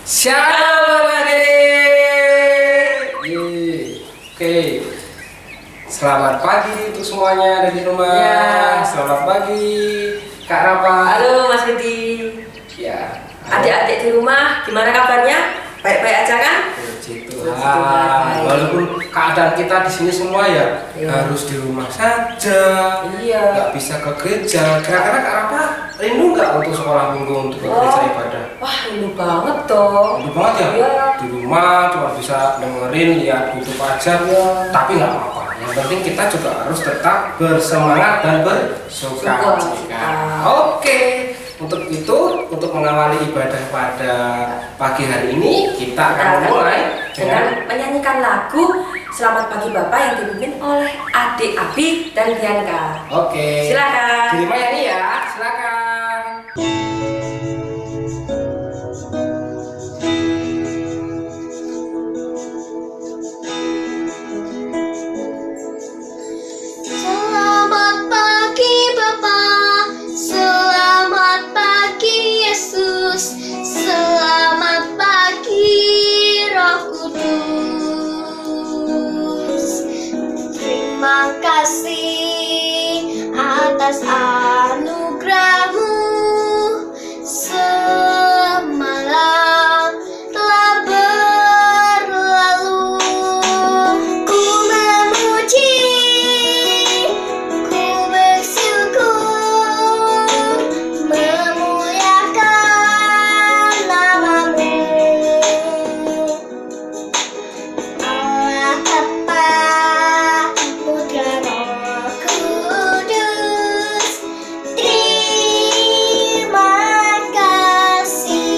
Shalom adik. Oke. Selamat pagi untuk semuanya dari rumah. Ya. Selamat pagi Kak Rapa. Halo Mas Rudi. Ya. Adik-adik di rumah, gimana kabarnya? Baik-baik aja kan? Puji Puji Tuhan. Tuhan. Walaupun keadaan kita di sini semua ya Iya. harus di rumah saja. Iya. Nggak bisa ke gereja. Kira-kira Kak Rapa rindu nggak untuk sekolah minggu untuk ke gereja ibadah? Wah, rindu banget toh. Rindu banget ya? Iya. Di rumah cuma bisa dengerin, lihat YouTube aja. Iya. Tapi nggak apa-apa. Yang penting kita juga harus tetap bersemangat dan bersuka cita. Sukacita. Oke. Untuk itu, untuk mengawali ibadah pada pagi hari ini, kita akan mulai dengan menyanyikan lagu Selamat Pagi Bapak yang dipimpin oleh Adik Abi dan Bianca. Oke. Silakan. Terima ya nih ya, silakan. Selamat pagi Bapa, selamat pagi Yesus, selamat pagi Roh Kudus. Terima kasih atas anugerah-Mu, semalam telah berlalu. Ku memuji, ku bersyukur, memuliakan nama-Mu. Allah Bapa, Putra Roh Kudus, terima kasih.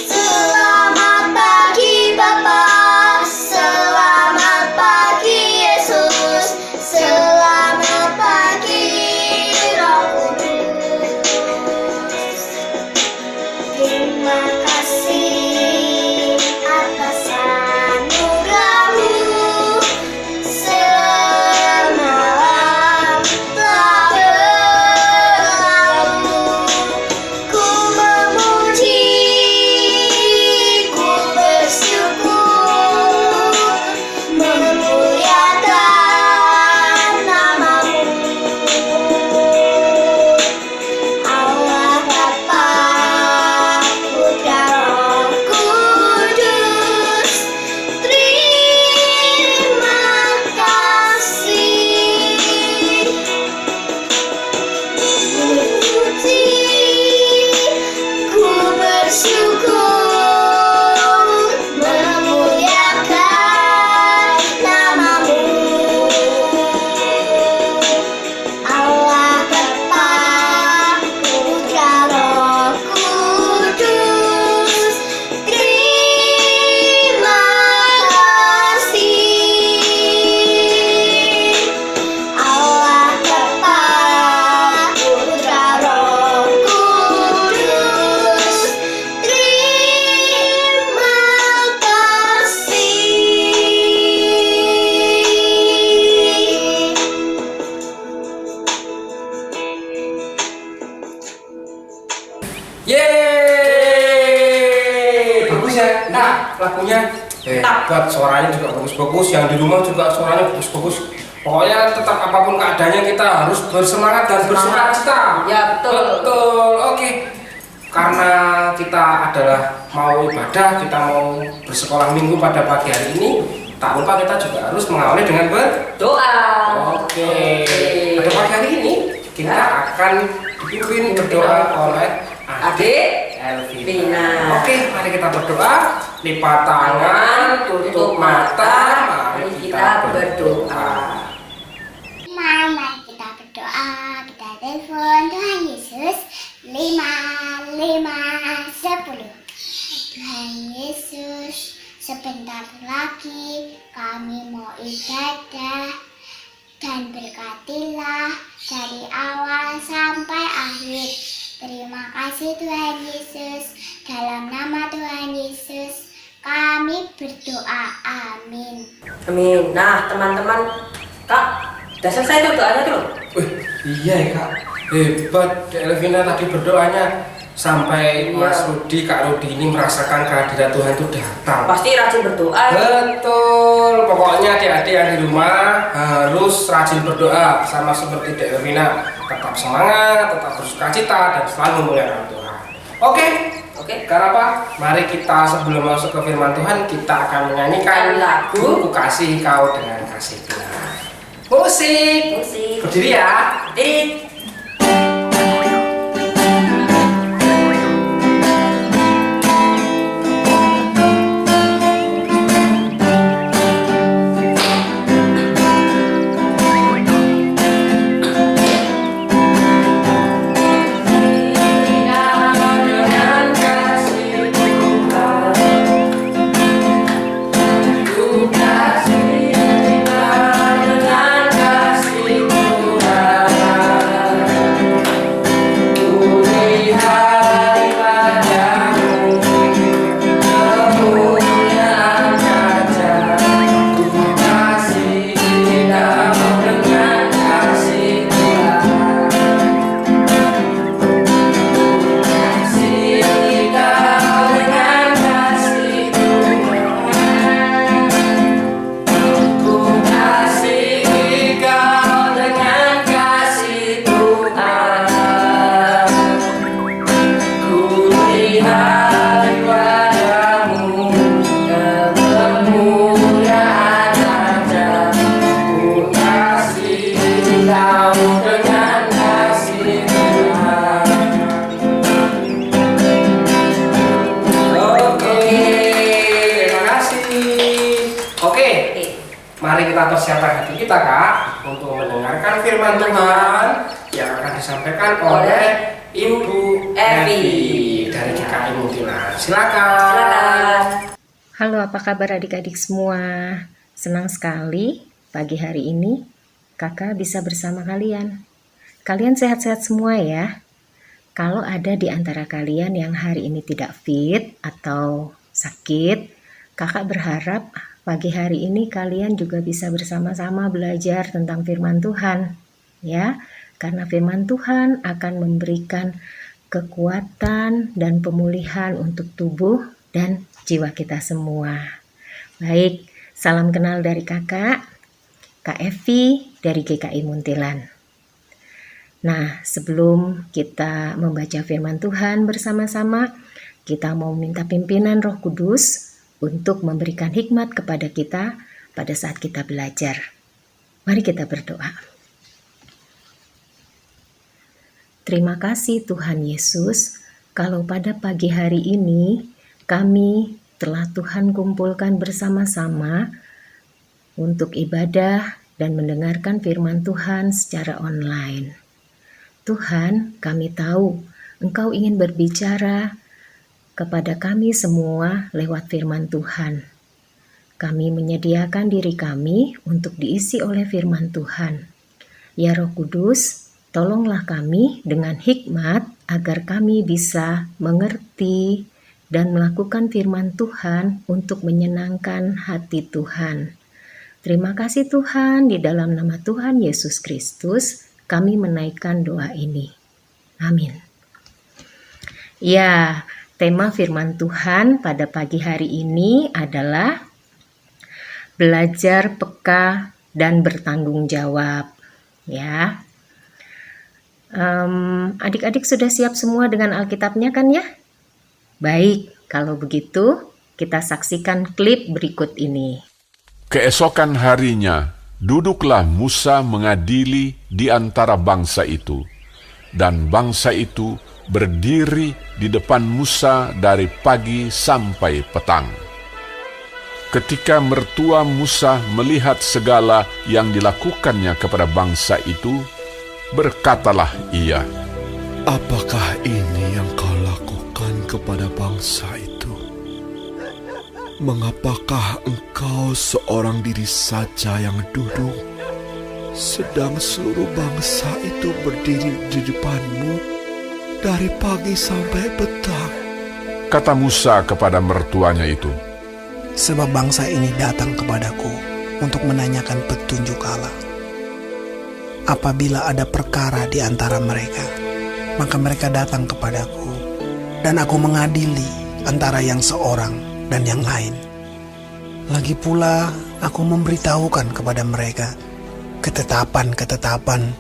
Selamat pagi Bapa, selamat pagi Yesus, selamat pagi Roh Kudus. Terima kasih atas anugerah-Mu, semalam telah berlalu. Ku memuji, ku bersyukur, memuliakan nama-Mu. Allah Bapa, Putra Roh Kudus, terima kasih. Ku memuji, ku bersyukur, memuliakan nama-Mu. Allah Bapa, Putra Roh Kudus, terima kasih. Allah Bapa, Putra Roh Kudus, terima kasih. Yeay, bagus ya. Nah, lagunya hebat, suaranya juga bagus-bagus. Yang di rumah juga suaranya bagus-bagus. Pokoknya tetap apapun keadaannya kita harus bersemangat dan bersuka cita. Ya, betul. Betul. Oke. Karena kita adalah mau ibadah, kita mau bersekolah minggu pada pagi hari ini, tak lupa kita juga harus mengawali dengan Doa. Oke. Pada pagi hari ini kita akan dipimpin berdoa oleh Adik Elvina. Vina. Oke, mari kita berdoa. Lipat tangan, tutup mata, mari kita berdoa. Mari kita berdoa, kita telepon Tuhan Yesus 5510. Tuhan Yesus, sebentar lagi kami mau ibadah dan berkatilah dari awal sampai akhir. Terima kasih Tuhan Yesus, dalam nama Tuhan Yesus kami berdoa, amin. Amin. Nah teman-teman, Kak, udah selesai tuh doanya tuh. Wih, iya ya Kak. Hebat, Dek Elvina tadi berdoanya sampai Iya. Mas Rudi, Kak Rudi ini merasakan kehadiran Tuhan itu datang. Pasti rajin berdoa. Betul, pokoknya adik-adik yang di rumah harus rajin berdoa sama seperti Dek Elvina, tetap semangat, tetap bersukacita dan selalu memuliakan Tuhan. Oke, karena apa? Mari kita sebelum masuk ke firman Tuhan kita akan menyanyikan lagu Ku Kasih Kau Dengan Kasih Tuhan. Musik. Berdiri ya. Berdiri. Mari kita persiapkan hati kita, Kak, untuk mendengarkan firman Tuhan yang akan disampaikan oleh Ibu Evi dari GKI Munthilan. Silakan. Halo, apa kabar adik-adik semua? Senang sekali pagi hari ini kakak bisa bersama kalian. Kalian sehat-sehat semua ya? Kalau ada di antara kalian yang hari ini tidak fit atau sakit, kakak berharap pagi hari ini kalian juga bisa bersama-sama belajar tentang firman Tuhan, ya. Karena firman Tuhan akan memberikan kekuatan dan pemulihan untuk tubuh dan jiwa kita semua. Baik, salam kenal dari kakak, Kak Evi dari GKI Munthilan. Nah, sebelum kita membaca firman Tuhan bersama-sama, kita mau minta pimpinan Roh Kudus untuk memberikan hikmat kepada kita pada saat kita belajar. Mari kita berdoa. Terima kasih Tuhan Yesus, kalau pada pagi hari ini kami telah Tuhan kumpulkan bersama-sama untuk ibadah dan mendengarkan firman Tuhan secara online. Tuhan, kami tahu Engkau ingin berbicara kepada kami semua lewat firman Tuhan. Kami menyediakan diri kami untuk diisi oleh firman Tuhan. Ya Roh Kudus, tolonglah kami dengan hikmat agar kami bisa mengerti dan melakukan firman Tuhan untuk menyenangkan hati Tuhan. Terima kasih Tuhan, di dalam nama Tuhan Yesus Kristus kami menaikkan doa ini. Amin. Ya, tema firman Tuhan pada pagi hari ini adalah belajar peka dan bertanggung jawab. Ya, adik-adik sudah siap semua dengan Alkitabnya kan ya? Baik, kalau begitu kita saksikan klip berikut ini. Keesokan harinya, duduklah Musa mengadili di antara bangsa itu, dan bangsa itu berdiri di depan Musa dari pagi sampai petang. Ketika mertua Musa melihat segala yang dilakukannya kepada bangsa itu, berkatalah ia, "Apakah ini yang kau lakukan kepada bangsa itu? Mengapakah engkau seorang diri saja yang duduk, sedang seluruh bangsa itu berdiri di depanmu dari pagi sampai petang?" Kata Musa kepada mertuanya itu, "Sebab bangsa ini datang kepadaku untuk menanyakan petunjuk Allah." apabila ada perkara di antara mereka, maka mereka datang kepadaku, dan aku mengadili antara yang seorang dan yang lain. Lagi pula aku memberitahukan kepada mereka ketetapan-ketetapan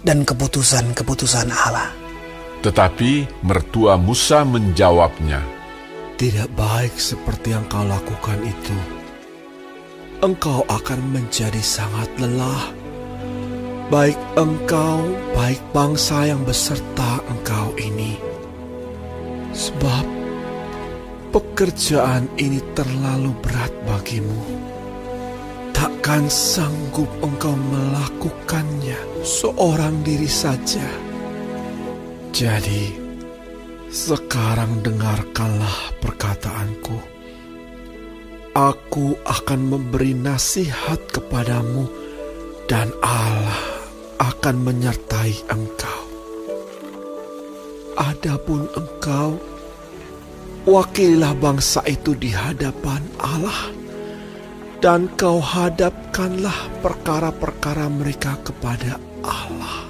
dan keputusan-keputusan Allah. Tetapi mertua Musa menjawabnya, Tidak baik seperti yang kau lakukan itu. Engkau akan menjadi sangat lelah. Baik engkau, baik bangsa yang beserta engkau ini. Sebab pekerjaan ini terlalu berat bagimu. Takkan sanggup engkau melakukannya seorang diri saja. Jadi, sekarang dengarkanlah perkataanku. Aku akan memberi nasihat kepadamu dan Allah akan menyertai engkau. Adapun engkau, wakililah bangsa itu di hadapan Allah, dan kau hadapkanlah perkara-perkara mereka kepada Allah.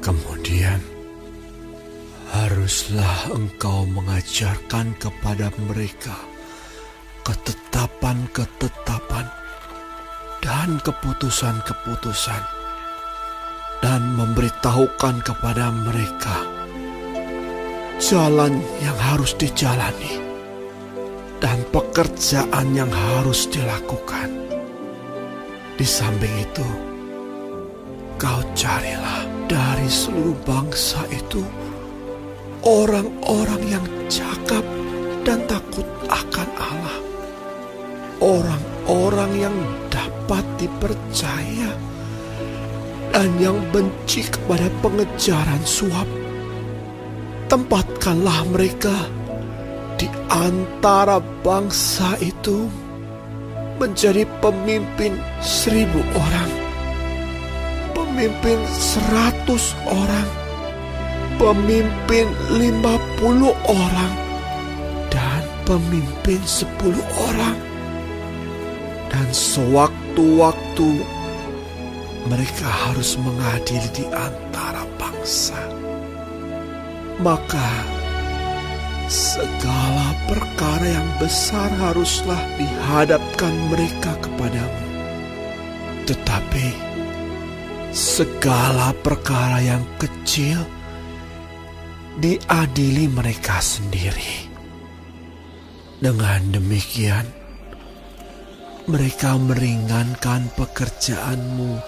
Kemudian, haruslah engkau mengajarkan kepada mereka ketetapan-ketetapan dan keputusan-keputusan, dan memberitahukan kepada mereka jalan yang harus dijalani dan pekerjaan yang harus dilakukan. Di samping itu, kau carilah dari seluruh bangsa itu orang-orang yang cakap dan takut akan Allah, orang-orang yang dapat dipercaya dan yang benci kepada pengejaran suap. Tempatkanlah mereka di antara bangsa itu menjadi pemimpin 1.000 orang, pemimpin 100 orang, pemimpin 50 orang, dan pemimpin 10 orang. Dan sewaktu-waktu mereka harus mengadili di antara bangsa. Maka segala perkara yang besar haruslah dihadapkan mereka kepadamu. Tetapi segala perkara yang kecil diadili mereka sendiri. Dengan demikian, mereka meringankan pekerjaanmu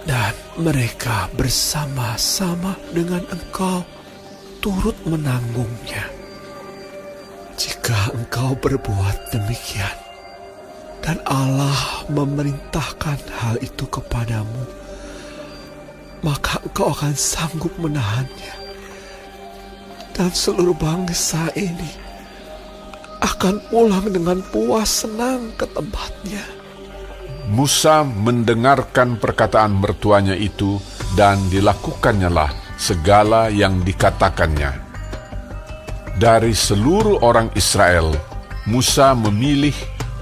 dan mereka bersama-sama dengan engkau turut menanggungnya. Jika engkau berbuat demikian dan Allah memerintahkan hal itu kepadamu, maka engkau akan sanggup menahannya, dan seluruh bangsa ini akan pulang dengan puas senang ke tempatnya. Musa mendengarkan perkataan mertuanya itu, dan dilakukannya segala yang dikatakannya. Dari seluruh orang Israel, Musa memilih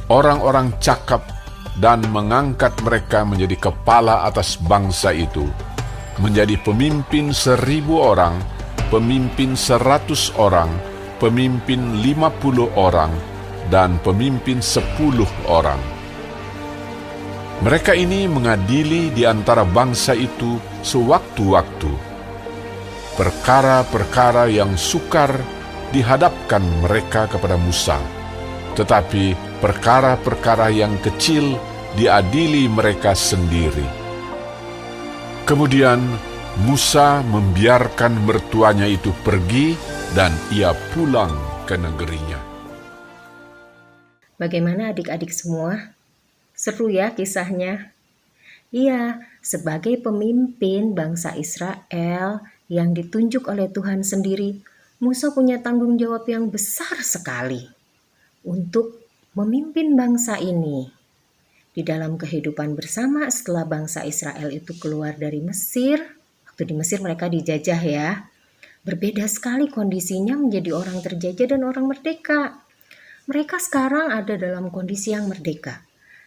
orang-orang cakap dan mengangkat mereka menjadi kepala atas bangsa itu, menjadi pemimpin 1.000 orang, pemimpin 100 orang, pemimpin 50 orang, dan pemimpin 10 orang. Mereka ini mengadili di antara bangsa itu sewaktu-waktu. Perkara-perkara yang sukar dihadapkan mereka kepada Musa, tetapi perkara-perkara yang kecil diadili mereka sendiri. Kemudian Musa membiarkan mertuanya itu pergi, dan ia pulang ke negerinya. Bagaimana adik-adik semua? Seru ya kisahnya? Iya, sebagai pemimpin bangsa Israel yang ditunjuk oleh Tuhan sendiri, Musa punya tanggung jawab yang besar sekali untuk memimpin bangsa ini. Di dalam kehidupan bersama setelah bangsa Israel itu keluar dari Mesir, waktu di Mesir mereka dijajah ya, berbeda sekali kondisinya menjadi orang terjajah dan orang merdeka. Mereka sekarang ada dalam kondisi yang merdeka.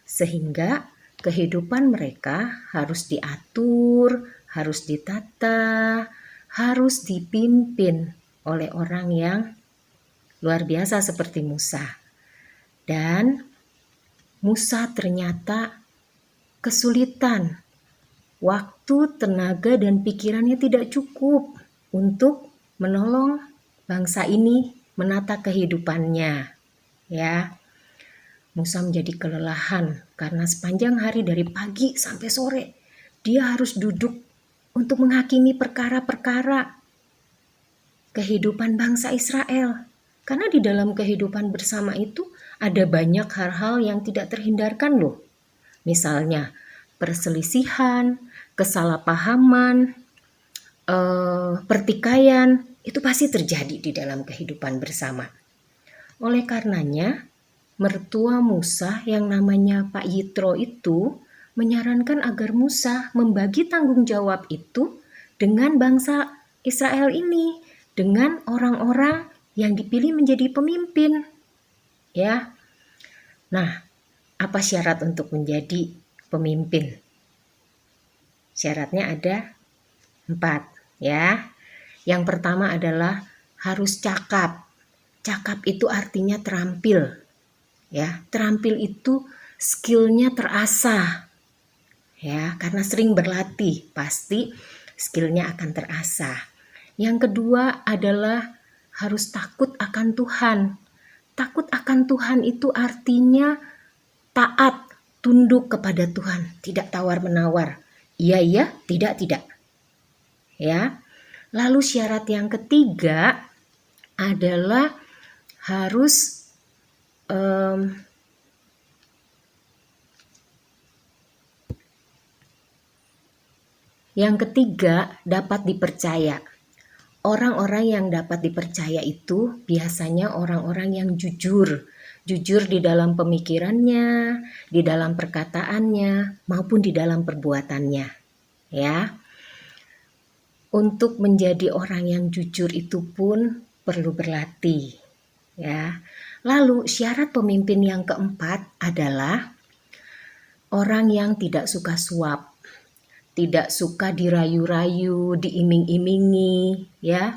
Sehingga kehidupan mereka harus diatur, harus ditata, harus dipimpin oleh orang yang luar biasa seperti Musa. Dan Musa ternyata kesulitan. Waktu, tenaga, dan pikirannya tidak cukup untuk menolong bangsa ini menata kehidupannya. Ya, Musa menjadi kelelahan karena sepanjang hari dari pagi sampai sore dia harus duduk untuk menghakimi perkara-perkara kehidupan bangsa Israel. Karena di dalam kehidupan bersama itu ada banyak hal-hal yang tidak terhindarkan loh. Misalnya perselisihan, kesalahpahaman, pertikaian, itu pasti terjadi di dalam kehidupan bersama. Oleh karenanya, mertua Musa yang namanya Pak Yitro itu menyarankan agar Musa membagi tanggung jawab itu dengan bangsa Israel ini, dengan orang-orang yang dipilih menjadi pemimpin. Ya. Nah, apa syarat untuk menjadi pemimpin? Syaratnya ada 4, ya. Yang pertama adalah harus cakap. Cakap itu artinya terampil. Ya, terampil itu skillnya terasah. Ya, karena sering berlatih, pasti skillnya akan terasah. Yang kedua adalah harus takut akan Tuhan. Takut akan Tuhan itu artinya taat, tunduk kepada Tuhan, tidak tawar-menawar. Iya, tidak. Ya. Lalu syarat yang ketiga adalah harus dapat dipercaya. Orang-orang yang dapat dipercaya itu biasanya orang-orang yang jujur di dalam pemikirannya, di dalam perkataannya, maupun di dalam perbuatannya. Ya. Untuk menjadi orang yang jujur itu pun perlu berlatih. Ya. Lalu syarat pemimpin yang keempat adalah orang yang tidak suka suap. Tidak suka dirayu-rayu, diiming-imingi, ya.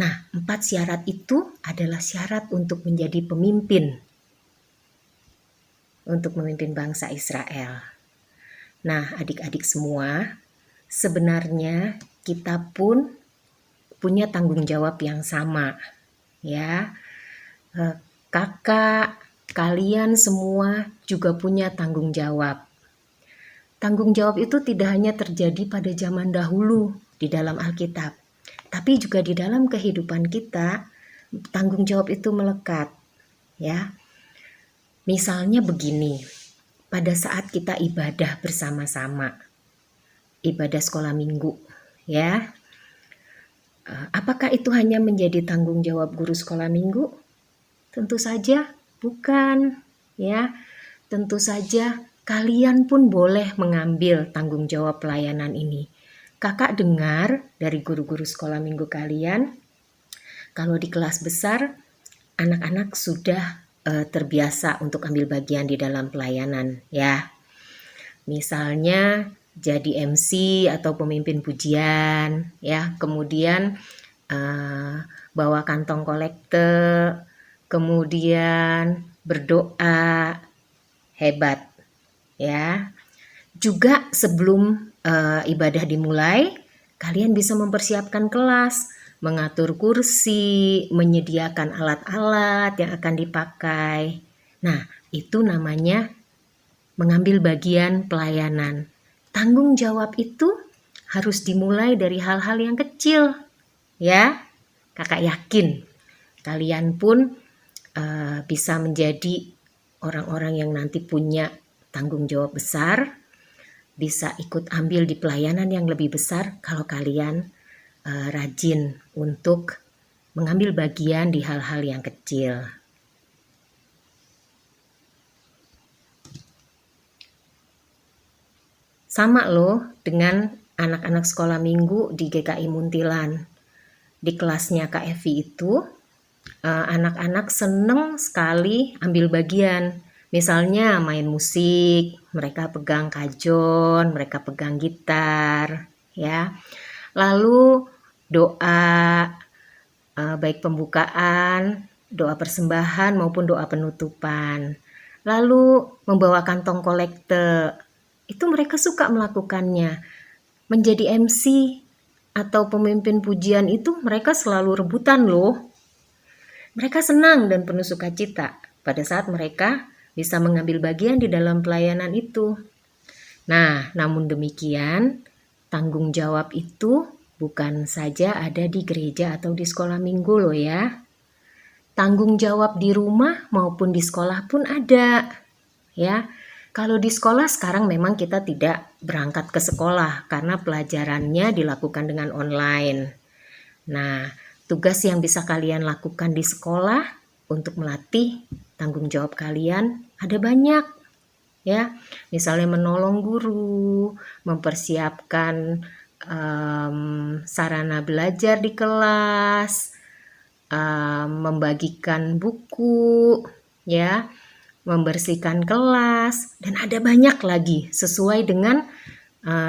Nah, 4 syarat itu adalah syarat untuk menjadi pemimpin. Untuk memimpin bangsa Israel. Nah, adik-adik semua, sebenarnya kita pun punya tanggung jawab yang sama, ya. Kakak, kalian semua juga punya tanggung jawab. Tanggung jawab itu tidak hanya terjadi pada zaman dahulu di dalam Alkitab, tapi juga di dalam kehidupan kita, tanggung jawab itu melekat. Ya, misalnya begini, pada saat kita ibadah bersama-sama, ibadah sekolah minggu, ya, apakah itu hanya menjadi tanggung jawab guru sekolah minggu? Tentu saja bukan, ya. Tentu saja kalian pun boleh mengambil tanggung jawab pelayanan ini. Kakak dengar dari guru-guru sekolah minggu kalian, kalau di kelas besar, anak-anak sudah terbiasa untuk ambil bagian di dalam pelayanan, ya. Misalnya jadi MC atau pemimpin pujian, ya. Kemudian bawa kantong kolekte, kemudian berdoa, hebat. Ya, juga sebelum ibadah dimulai, kalian bisa mempersiapkan kelas, mengatur kursi, menyediakan alat-alat yang akan dipakai. Nah, itu namanya mengambil bagian pelayanan. Tanggung jawab itu harus dimulai dari hal-hal yang kecil, ya. Kakak yakin kalian pun bisa menjadi orang-orang yang nanti punya tanggung jawab besar, bisa ikut ambil di pelayanan yang lebih besar kalau kalian rajin untuk mengambil bagian di hal-hal yang kecil. Sama loh dengan anak-anak sekolah minggu di GKI Muntilan. Di kelasnya Kak Evi itu, anak-anak seneng sekali ambil bagian. Misalnya main musik, mereka pegang kajon, mereka pegang gitar, ya. Lalu doa, baik pembukaan, doa persembahan maupun doa penutupan. Lalu membawa kantong kolekte, itu mereka suka melakukannya. Menjadi MC atau pemimpin pujian itu mereka selalu rebutan loh. Mereka senang dan penuh sukacita pada saat mereka bisa mengambil bagian di dalam pelayanan itu. Nah, namun demikian, tanggung jawab itu bukan saja ada di gereja atau di sekolah minggu loh ya. Tanggung jawab di rumah maupun di sekolah pun ada. Ya. Kalau di sekolah sekarang memang kita tidak berangkat ke sekolah karena pelajarannya dilakukan dengan online. Nah, tugas yang bisa kalian lakukan di sekolah untuk melatih tanggung jawab kalian ada banyak, ya. Misalnya menolong guru, mempersiapkan sarana belajar di kelas, membagikan buku, ya, membersihkan kelas, dan ada banyak lagi sesuai dengan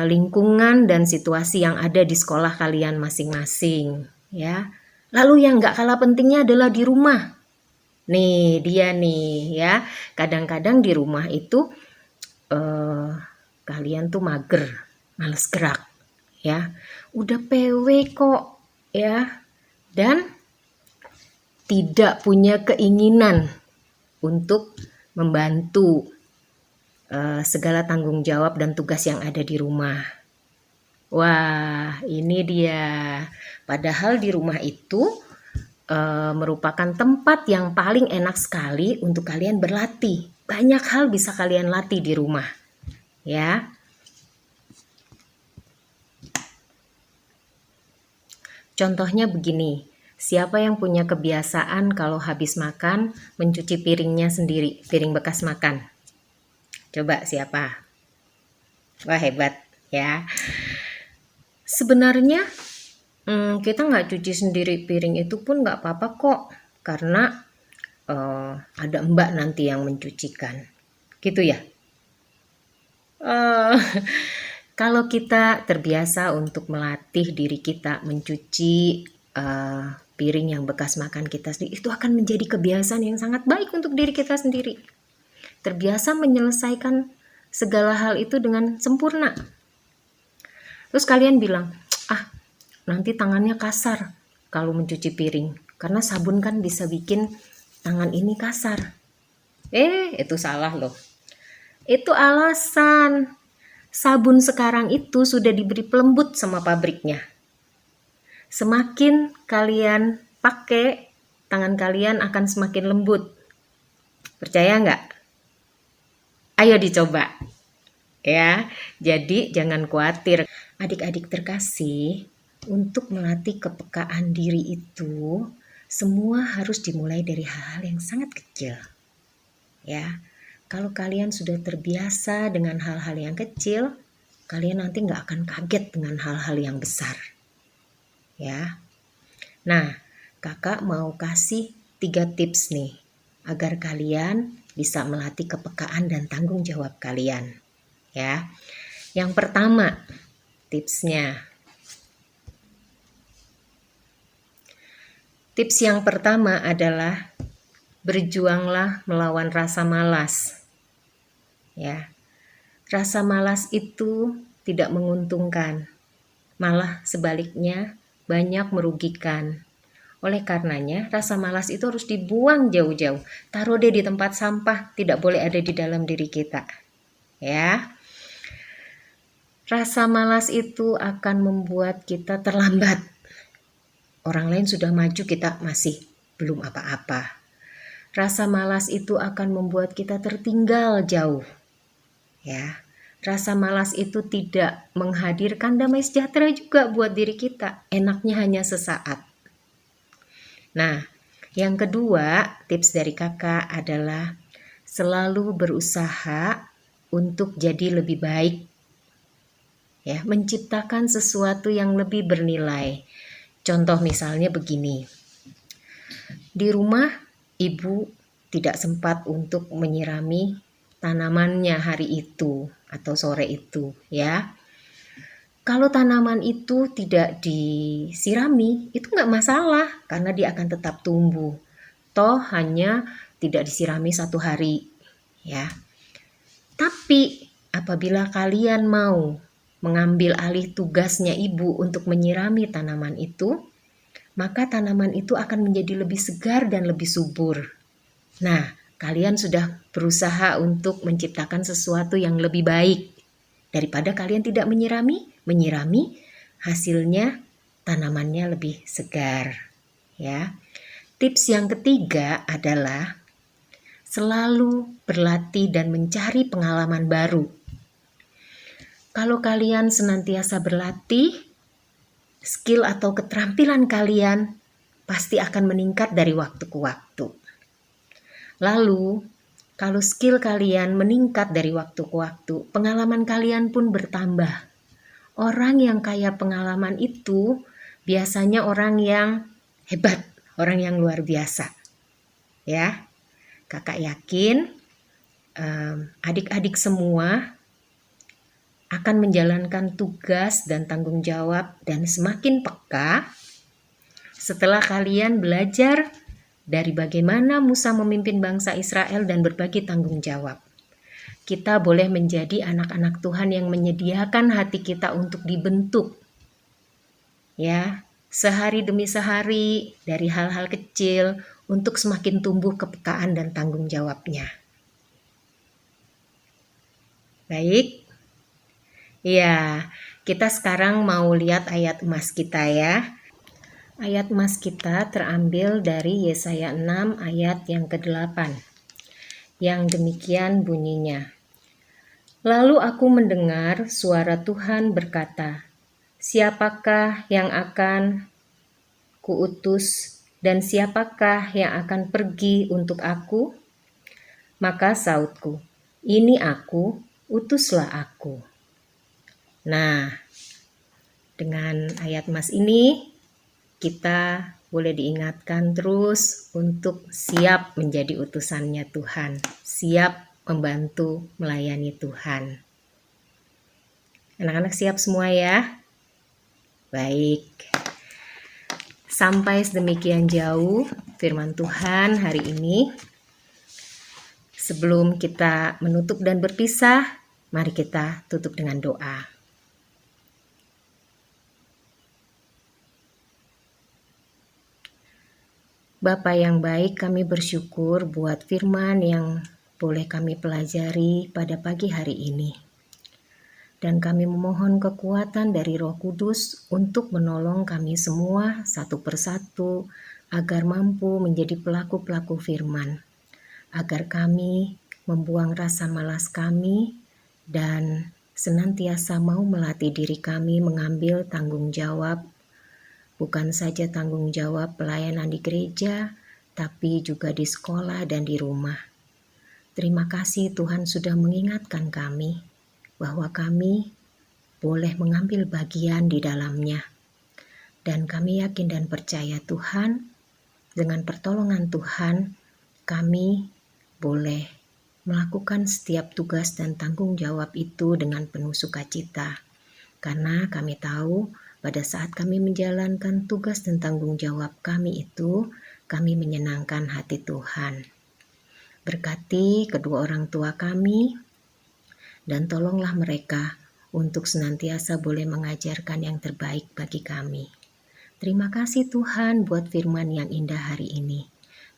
lingkungan dan situasi yang ada di sekolah kalian masing-masing, ya. Lalu yang gak kalah pentingnya adalah di rumah. Nih dia nih ya, kadang-kadang di rumah itu kalian tuh mager, males gerak ya, udah PW kok ya, dan tidak punya keinginan untuk membantu segala tanggung jawab dan tugas yang ada di rumah. Wah, ini dia. Padahal di rumah itu merupakan tempat yang paling enak sekali untuk kalian berlatih. Banyak hal bisa kalian latih di rumah, ya. Contohnya begini, siapa yang punya kebiasaan kalau habis makan mencuci piringnya sendiri, piring bekas makan? Coba siapa? Wah, hebat ya. Sebenarnya kita nggak cuci sendiri piring itu pun nggak apa-apa kok, karena ada mbak nanti yang mencucikan, gitu ya. Kalau kita terbiasa untuk melatih diri kita mencuci piring yang bekas makan kita sendiri, itu akan menjadi kebiasaan yang sangat baik untuk diri kita sendiri. Terbiasa menyelesaikan segala hal itu dengan sempurna. Terus kalian bilang, nanti tangannya kasar kalau mencuci piring, karena sabun kan bisa bikin tangan ini kasar. Itu salah loh. Itu alasan. Sabun sekarang itu sudah diberi pelembut sama pabriknya. Semakin kalian pakai, tangan kalian akan semakin lembut. Percaya nggak? Ayo dicoba. Ya, jadi jangan khawatir. Adik-adik terkasih, untuk melatih kepekaan diri itu, semua harus dimulai dari hal-hal yang sangat kecil. Ya, kalau kalian sudah terbiasa dengan hal-hal yang kecil, kalian nanti nggak akan kaget dengan hal-hal yang besar. Ya, nah, kakak mau kasih 3 tips nih, agar kalian bisa melatih kepekaan dan tanggung jawab kalian. Ya, yang pertama tipsnya. Tips yang pertama adalah berjuanglah melawan rasa malas. Ya. Rasa malas itu tidak menguntungkan, malah sebaliknya banyak merugikan. Oleh karenanya, rasa malas itu harus dibuang jauh-jauh. Taruh deh di tempat sampah, tidak boleh ada di dalam diri kita. Ya. Rasa malas itu akan membuat kita terlambat. Orang lain sudah maju, kita masih belum apa-apa. Rasa malas itu akan membuat kita tertinggal jauh. Ya, rasa malas itu tidak menghadirkan damai sejahtera juga buat diri kita. Enaknya hanya sesaat. Nah, yang kedua, tips dari kakak adalah selalu berusaha untuk jadi lebih baik. Ya, menciptakan sesuatu yang lebih bernilai. Contoh misalnya begini, di rumah ibu tidak sempat untuk menyirami tanamannya hari itu atau sore itu ya. Kalau tanaman itu tidak disirami, itu nggak masalah karena dia akan tetap tumbuh. Toh hanya tidak disirami 1 hari ya. Tapi apabila kalian mau mengambil alih tugasnya ibu untuk menyirami tanaman itu, maka tanaman itu akan menjadi lebih segar dan lebih subur. Nah, kalian sudah berusaha untuk menciptakan sesuatu yang lebih baik. Daripada kalian tidak menyirami, hasilnya tanamannya lebih segar. Ya. Tips yang ketiga adalah selalu berlatih dan mencari pengalaman baru. Kalau kalian senantiasa berlatih, skill atau keterampilan kalian pasti akan meningkat dari waktu ke waktu. Lalu, kalau skill kalian meningkat dari waktu ke waktu, pengalaman kalian pun bertambah. Orang yang kaya pengalaman itu biasanya orang yang hebat, orang yang luar biasa. Ya, kakak yakin adik-adik semua akan menjalankan tugas dan tanggung jawab dan semakin peka setelah kalian belajar dari bagaimana Musa memimpin bangsa Israel dan berbagi tanggung jawab. Kita boleh menjadi anak-anak Tuhan yang menyediakan hati kita untuk dibentuk. Ya, sehari demi sehari dari hal-hal kecil untuk semakin tumbuh kepekaan dan tanggung jawabnya. Baik. Ya, kita sekarang mau lihat ayat emas kita ya. Ayat emas kita terambil dari Yesaya 6 ayat yang ke-8. Yang demikian bunyinya. Lalu aku mendengar suara Tuhan berkata, siapakah yang akan kuutus dan siapakah yang akan pergi untuk aku? Maka sautku, ini aku, utuslah aku. Nah, dengan ayat emas ini, kita boleh diingatkan terus untuk siap menjadi utusannya Tuhan, siap membantu melayani Tuhan. Anak-anak siap semua ya? Baik. Sampai sedemikian jauh firman Tuhan hari ini. Sebelum kita menutup dan berpisah, mari kita tutup dengan doa. Bapa yang baik, kami bersyukur buat firman yang boleh kami pelajari pada pagi hari ini. Dan kami memohon kekuatan dari Roh Kudus untuk menolong kami semua satu persatu agar mampu menjadi pelaku-pelaku firman. Agar kami membuang rasa malas kami dan senantiasa mau melatih diri kami mengambil tanggung jawab. Bukan saja tanggung jawab pelayanan di gereja, tapi juga di sekolah dan di rumah. Terima kasih Tuhan sudah mengingatkan kami bahwa kami boleh mengambil bagian di dalamnya. Dan kami yakin dan percaya Tuhan, dengan pertolongan Tuhan, kami boleh melakukan setiap tugas dan tanggung jawab itu dengan penuh sukacita. Karena kami tahu, pada saat kami menjalankan tugas dan tanggung jawab kami itu, kami menyenangkan hati Tuhan. Berkati kedua orang tua kami, dan tolonglah mereka untuk senantiasa boleh mengajarkan yang terbaik bagi kami. Terima kasih Tuhan buat firman yang indah hari ini.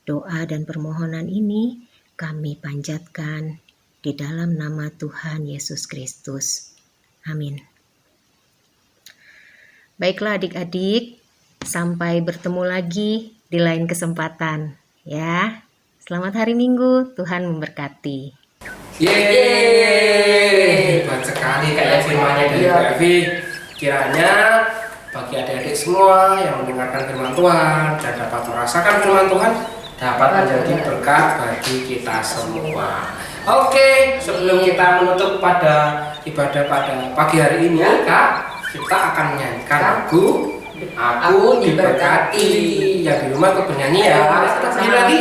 Doa dan permohonan ini kami panjatkan di dalam nama Tuhan Yesus Kristus. Amin. Baiklah adik-adik, sampai bertemu lagi di lain kesempatan ya. Selamat hari Minggu, Tuhan memberkati. Yeay, hebat sekali kayak firmannya dari Bu Evi. Kiranya bagi adik-adik semua yang mendengarkan firman Tuhan dan dapat merasakan firman Tuhan dapat menjadi berkat bagi kita semua. Oke, sebelum kita menutup pada ibadah pada pagi hari ini, Kak, kita akan menyanyikan lagu Aku Diberkati. Yang di rumah ikut bernyanyi ya. Sekali lagi.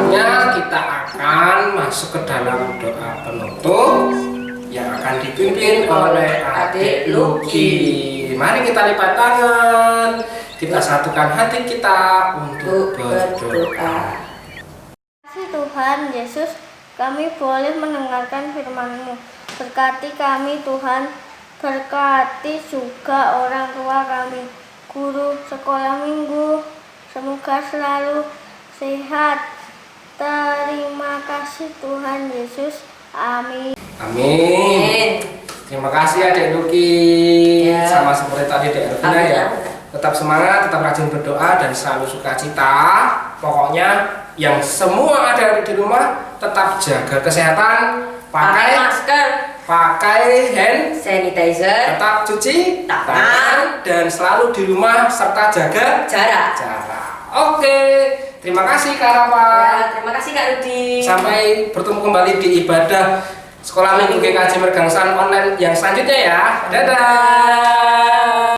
Selanjutnya kita akan masuk ke dalam doa penutup yang akan dipimpin oleh adik Lucky. Mari kita lipat tangan, kita satukan hati kita untuk berdoa. Kasih Tuhan Yesus, kami boleh mendengarkan firman-Mu. Berkati kami Tuhan, berkati juga orang tua kami, guru sekolah minggu, semoga selalu sehat. Terima kasih Tuhan Yesus, amin. Amin. Terima kasih adik Lucky. Sama seperti tadi adik Ervina ya. Tetap semangat, tetap rajin berdoa dan selalu sukacita. Pokoknya yang semua ada di rumah tetap jaga kesehatan, pakai masker, pakai hand sanitizer, tetap cuci tangan, dan selalu di rumah serta jaga jarak. Oke, terima kasih Kak Rafa. Ya, terima kasih Kak Rudi. Sampai bertemu kembali di ibadah Sekolah Minggu GKJ Mergangsan online yang selanjutnya ya. Dadah.